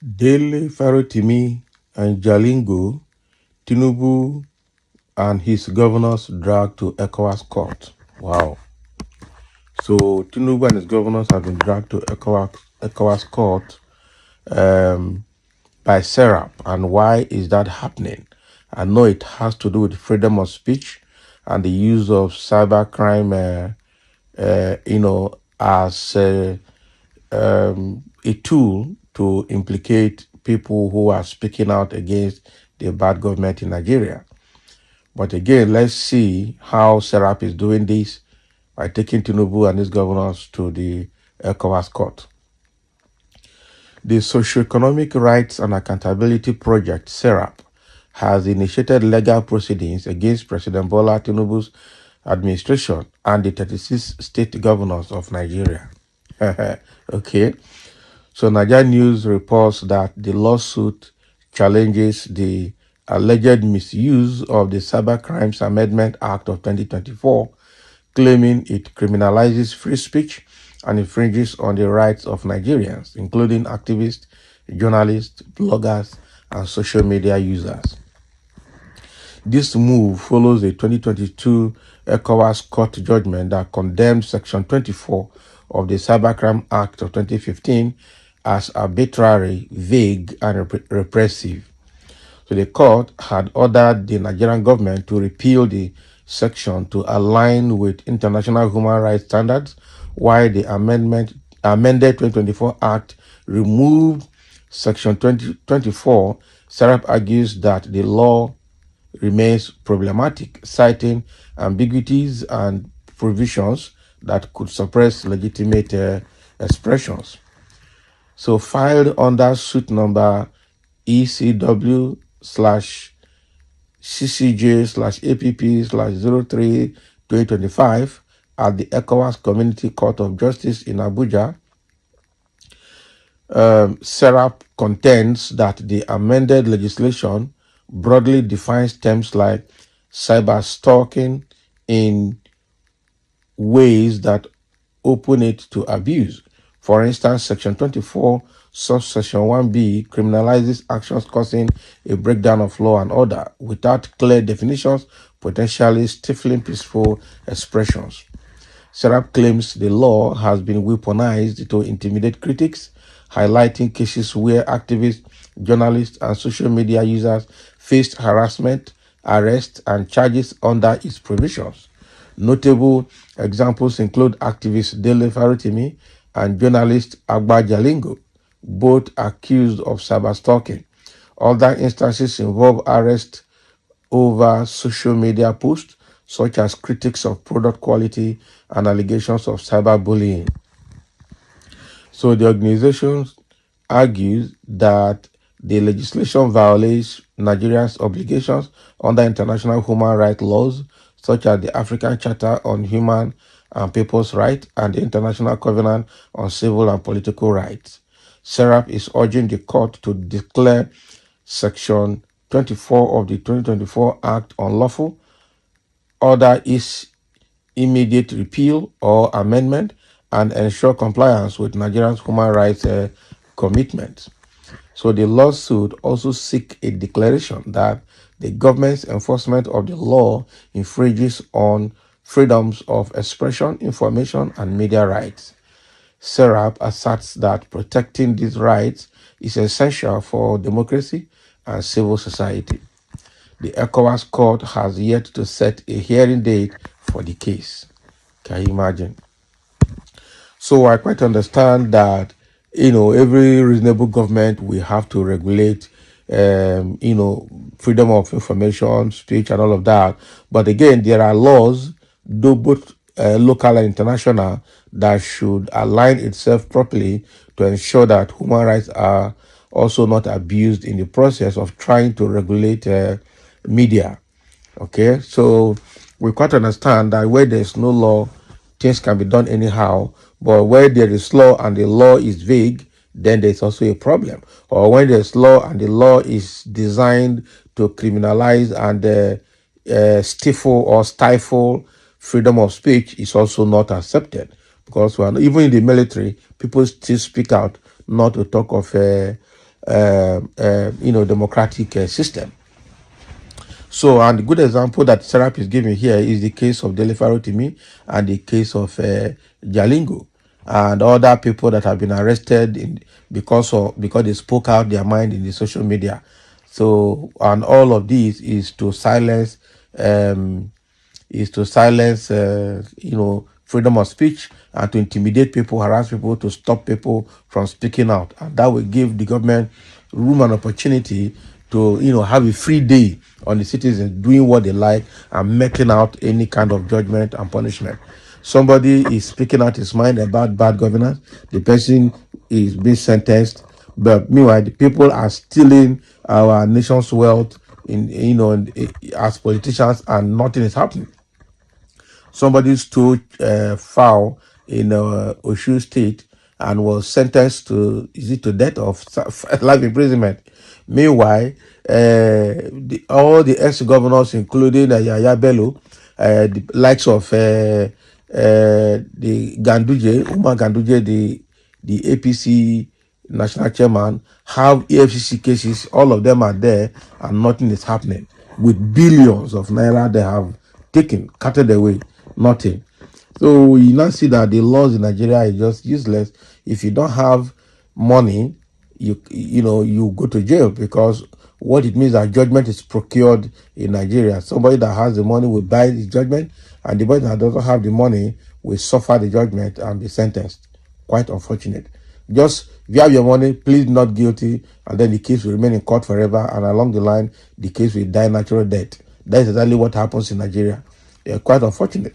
Dele Farotimi and Jalingo, Tinubu and his governors dragged to Ecowas court. Wow. So Tinubu and his governors have been dragged to Ecowas court by Serap. And why is that happening? I know it has to do with freedom of speech and the use of cybercrime, as a tool to implicate people who are speaking out against the bad government in Nigeria. But again, let's see how Serap is doing this by taking Tinubu and his governors to the Ecowas court. The Socioeconomic Rights and Accountability Project, Serap, has initiated legal proceedings against President Bola Tinubu's administration and the 36 state governors of Nigeria. Okay. So Nigeria News reports that the lawsuit challenges the alleged misuse of the Cyber Crimes Amendment Act of 2024, claiming it criminalizes free speech and infringes on the rights of Nigerians, including activists, journalists, bloggers, and social media users. This move follows a 2022 Ecowas court judgment that condemned Section 24 of the Cybercrime Act of 2015 as arbitrary, vague, and repressive. So the court had ordered the Nigerian government to repeal the section to align with international human rights standards, while the amended 2024 Act removed Section 2024. Serap argues that the law remains problematic, citing ambiguities and provisions that could suppress legitimate expressions. So filed under suit number ECW slash CCJ slash APP slash 03 2025 at the Ecowas Community Court of Justice in Abuja, Serap contends that the amended legislation broadly defines terms like cyber stalking in ways that open it to abuse. For instance, Section 24, subsection 1b criminalizes actions causing a breakdown of law and order without clear definitions, potentially stifling peaceful expressions. Serap claims the law has been weaponized to intimidate critics, highlighting cases where activists, journalists, and social media users faced harassment, arrest, and charges under its provisions. Notable examples include activist Dele Farotimi and journalist Agba Jalingo, both accused of cyberstalking. Other instances involve arrest over social media posts, such as critics of product quality and allegations of cyberbullying. So the organization argues that the legislation violates Nigeria's obligations under international human rights laws, such as the African Charter on Human and People's Rights and the International Covenant on Civil and Political Rights. Serap is urging the court to declare Section 24 of the 2024 Act unlawful, order its immediate repeal or amendment, and ensure compliance with Nigeria's human rights commitments. So the lawsuit also seeks a declaration that the government's enforcement of the law infringes on freedoms of expression, information, and media rights. Serap asserts that protecting these rights is essential for democracy and civil society. The ECOWAS court has yet to set a hearing date for the case. Can you imagine? So I quite understand that, every reasonable government will have to regulate, freedom of information, speech, and all of that. But again, there are laws, though both local and international, that should align itself properly to ensure that human rights are also not abused in the process of trying to regulate media. Okay, so we quite understand that where there's no law, things can be done anyhow. But where there is law and the law is vague, then there's also a problem. Or when there's law and the law is designed to criminalize and stifle freedom of speech, is also not accepted. Because even in the military, people still speak out, not to talk of democratic system. So, and the good example that Serap is giving here is the case of Delifaro Timi and the case of Jalingo and other people that have been arrested because they spoke out their mind in the social media. So, and all of these is to silence um, freedom of speech and to intimidate people, harass people, to stop people from speaking out. And that will give the government room and opportunity to, have a free day on the citizens doing what they like and making out any kind of judgment and punishment. Somebody is speaking out his mind about bad governance, the person is being sentenced, but meanwhile, the people are stealing our nation's wealth as politicians, and nothing is happening. Somebody stole fowl in Oshu State and was sentenced to death of life imprisonment. Meanwhile, all the ex-governors, including Yaya Bello, the likes of the Umar Ganduje, the APC national chairman, have EFCC cases. All of them are there, and nothing is happening. With billions of naira they have taken, carted away, nothing. So you now see that the laws in Nigeria are just useless. If you don't have money, you go to jail, because what it means that judgment is procured in Nigeria. Somebody that has the money will buy the judgment, and the person that doesn't have the money will suffer the judgment and be sentenced. Quite unfortunate. Just if you have your money, plead not guilty, and then the case will remain in court forever, and along the line, the case will die natural death. That is exactly what happens in Nigeria. Quite unfortunate.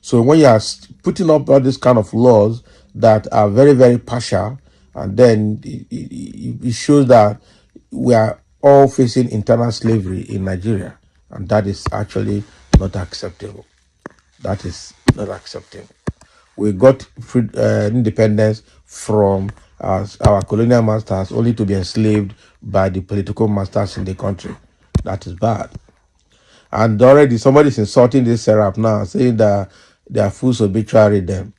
So when you are putting up all these kind of laws that are very, very partial, and then it shows that we are all facing internal slavery in Nigeria, and that is actually not acceptable. That is not acceptable. We got independence from our colonial masters only to be enslaved by the political masters in the country. That is bad. And already somebody is insulting this Serap now, saying that they are fools obituary them.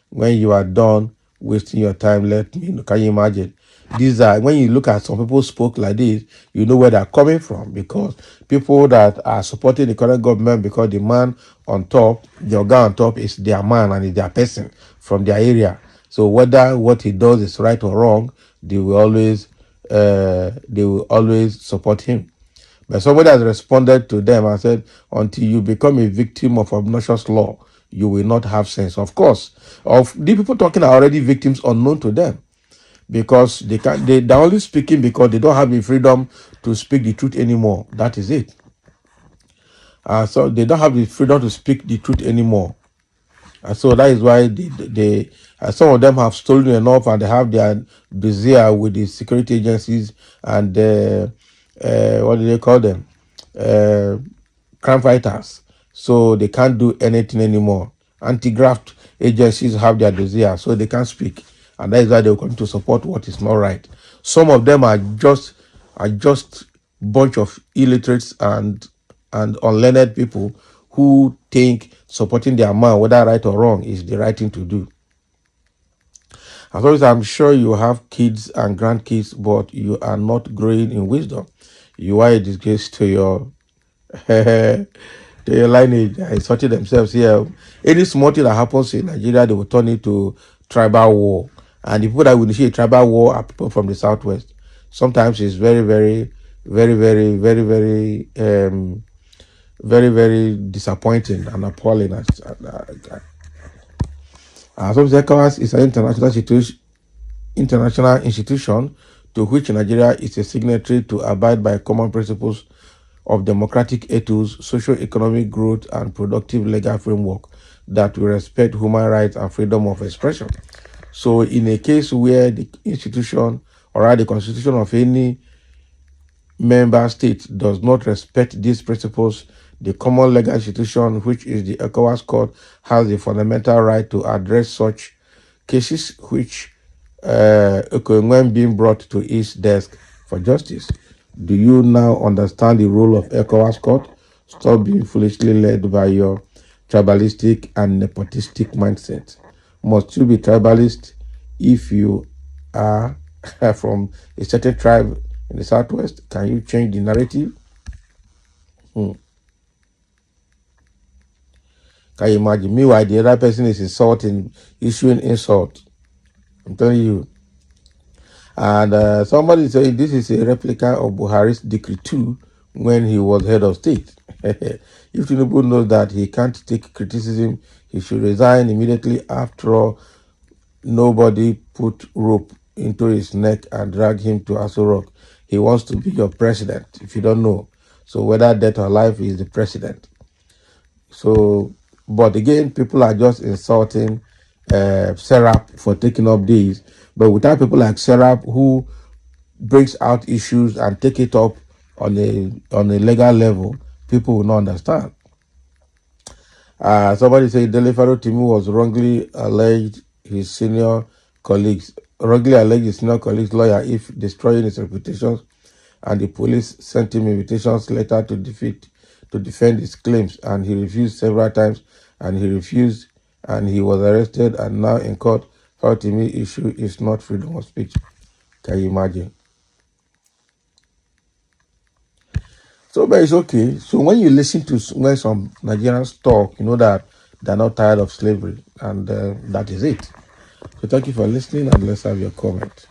When you are done wasting your time, let me know. Can you imagine? These are, when you look at some people spoke like this, you know where they're coming from, because people that are supporting the current government because the man on top, the guy on top is their man and is their person from their area. So whether what he does is right or wrong, they will always support him. But somebody has responded to them and said, until you become a victim of obnoxious law, you will not have sense. Of course, the people talking are already victims unknown to them, because they're only speaking because they don't have the freedom to speak the truth anymore. That is it. So they don't have the freedom to speak the truth anymore. So that is why some of them have stolen enough, and they have their dossier with the security agencies and what do they call them? Crime fighters. So they can't do anything anymore. Anti-graft agencies have their dossier, so they can't speak, and that is why they will continue to support what is not right. Some of them are just bunch of illiterates and unlearned people who think supporting their man, whether right or wrong, is the right thing to do. As always, I'm sure you have kids and grandkids, but you are not growing in wisdom. You are a disgrace to your to your lineage. Insulting themselves here. Any small thing that happens in Nigeria, they will turn it to tribal war. And the people that will initiate tribal war are people from the southwest. Sometimes it's very, very, very, very, very, very, very, very disappointing and appalling. So Ecowas is an international institution to which Nigeria is a signatory to abide by common principles of democratic ethos, socio-economic growth, and productive legal framework that will respect human rights and freedom of expression. So in a case where the institution or the constitution of any member state does not respect these principles, the common legal institution, which is the Ecowas Court, has the fundamental right to address such cases, which when being brought to its desk for justice. Do you now understand the role of Ecowas Court? Stop being foolishly led by your tribalistic and nepotistic mindset. Must you be tribalist if you are from a certain tribe in the Southwest? Can you change the narrative? Hmm. Can you imagine? Meanwhile, the other person is insulting, issuing insult. I'm telling you. And somebody said this is a replica of Buhari's Decree 2 when he was head of state. If Tinubu knows that he can't take criticism, he should resign immediately. After all, nobody put rope into his neck and drag him to Aso Rock. He wants to be your president, if you don't know. So whether death or life, he is the president. So, but again, people are just insulting Serap for taking up these. But without people like Serap who brings out issues and take it up on a legal level, people will not understand. Somebody said Delifaro Timu was wrongly alleged his senior colleagues, lawyer if destroying his reputation, and the police sent him invitations letter to defend his claims, and he refused several times, and he was arrested and now in court. How Timi issue is not freedom of speech. Can you imagine? So, but it's okay. So when you listen to when some Nigerians talk, you know that they're not tired of slavery, and that is it. So thank you for listening, and let's have your comment.